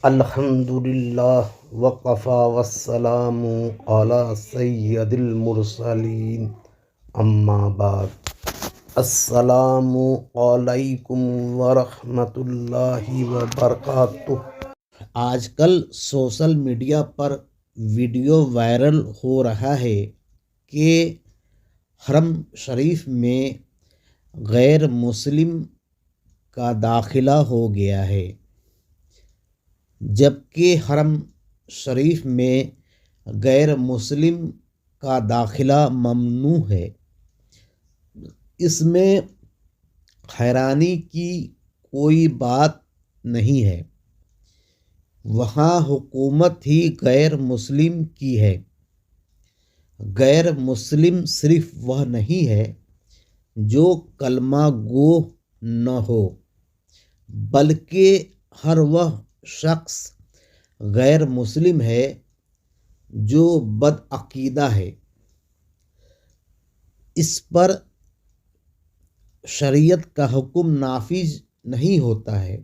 الحمدللہ وقفا والسلام علی سید المرسلین اما بعد السلام علیکم ورحمۃ اللہ وبرکاتہ۔ آج کل سوشل میڈیا پر ویڈیو وائرل ہو رہا ہے کہ حرم شریف میں غیر مسلم کا داخلہ ہو گیا ہے، جبکہ حرم شریف میں غیر مسلم کا داخلہ ممنوع ہے۔ اس میں حیرانی کی کوئی بات نہیں ہے، وہاں حکومت ہی غیر مسلم کی ہے۔ غیر مسلم صرف وہ نہیں ہے جو کلمہ گو نہ ہو، بلکہ ہر وہ شخص غیر مسلم ہے جو بدعقیدہ ہے، اس پر شریعت کا حکم نافذ نہیں ہوتا ہے،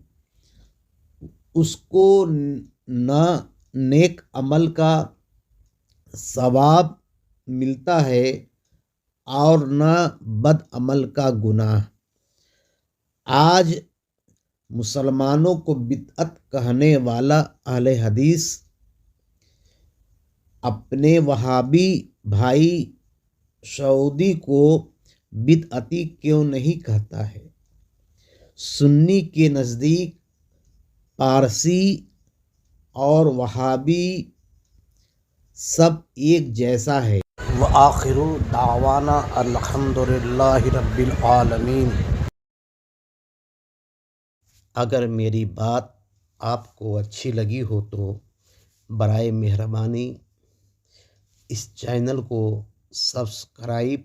اس کو نہ نیک عمل کا ثواب ملتا ہے اور نہ بد عمل کا گناہ۔ آج مسلمانوں کو بدعت کہنے والا اہل حدیث اپنے وہابی بھائی سعودی کو بدعتی کیوں نہیں کہتا ہے؟ سنی کے نزدیک پارسی اور وہابی سب ایک جیسا ہے۔ وآخر دعوانا الحمدللہ رب العالمین۔ اگر میری بات آپ کو اچھی لگی ہو تو برائے مہربانی اس چینل کو سبسکرائب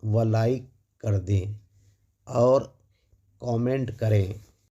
و لائک کر دیں اور کامنٹ کریں۔